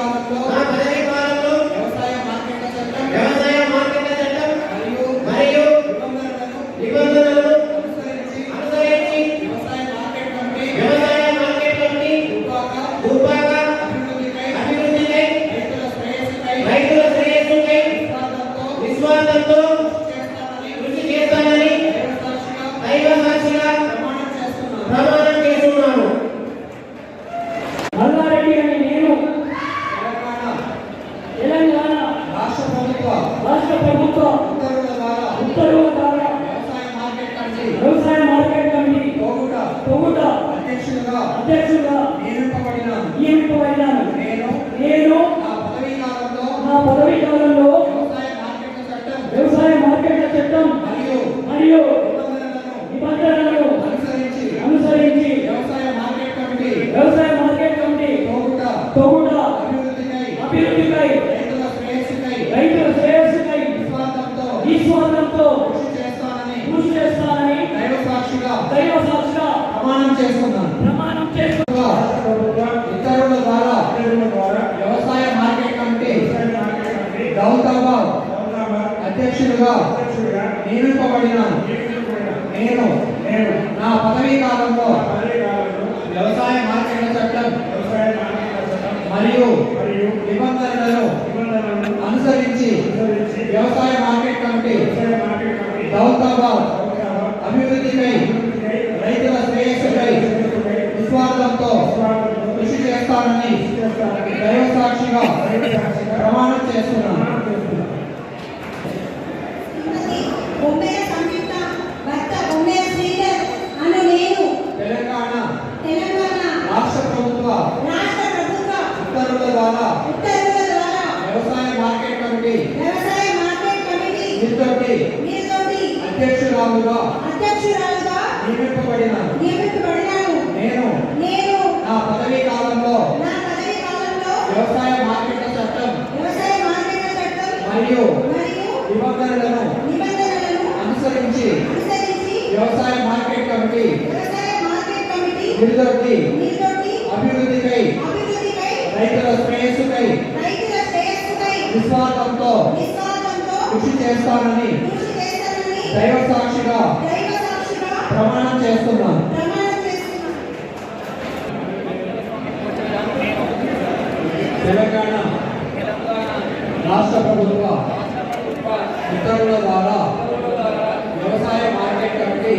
కాలంలో వ్యవసాయ మార్కెట్ల చట్టం మరియు నిబంధనలను అనుసరించి వ్యవసాయ మార్కెట్ కమిటీ దుబ్బాక అభివృద్ధికై రైతుల శ్రేయస్సుకై విశ్వాసంతో కృషి చేస్తానని దైవ సాక్షిగా ప్రమాణం చేస్తున్నాను. మల్లారెడ్డి అని నేను తెలంగాణ రాష్ట్ర ప్రభుత్వ ఉత్తర్వుల ద్వారా వ్యవసాయ మార్కెట్ కమిటీ తొగుట అధ్యక్షుడిగా నియమింపబడినాను. నేను నా పదవీ కాలంలో వ్యవసాయ మార్కెట్ల చట్టం మరియు నిబంధనలను అనుసరించి వ్యవసాయ మార్కెట్ కమిటీ తొగుట అభివృద్ధికై రైతుల శ్రేయస్సుకై విశ్వాసంతో కృషి చేస్తానని దైవ సాక్షిగా ప్రమాణం చేస్తున్నాను. ఇతరుల ద్వారా వ్యవసాయ మార్కెట్ కమిటీ దౌతాబాద్ అధ్యక్షుడిగా నియమింపబడినాను. నేను నా పదవీ కాలంలో వ్యవసాయ మార్కెట్ల చట్టం మరియు నిబంధనలను అనుసరించి వ్యవసాయ మార్కెట్ కమిటీ దౌతాబాద్ అభివృద్ధికై రైతుల శ్రేయస్సుకై విశ్వాసంతో కృషి చేస్తానని దైవ సాక్షిగా ప్రమాణం చేస్తున్నాను. తెలంగాణ రాష్ట్ర ప్రభుత్వ ఉత్తర్వుల ద్వారా వ్యవసాయ మార్కెట్ కమిటీ అధ్యక్షురాలుగా నియమింపబడినాను. నేను నా పదవీ కాలంలో వ్యవసాయ మార్కెట్ల చట్టం మరియు నిబంధనలను అనుసరించి వ్యవసాయ మార్కెట్ కమిటీ అభివృద్ధికై రైతుల శ్రేయస్సుకై విశ్వాసంతో కృషి చేస్తానని దైవ సాక్షిగా ప్రమాణం చేస్తున్నాను. తెలంగాణ రాష్ట్ర ప్రభుత్వ ఉత్తర్వుల ద్వారా వ్యవసాయ మార్కెట్ కమిటీ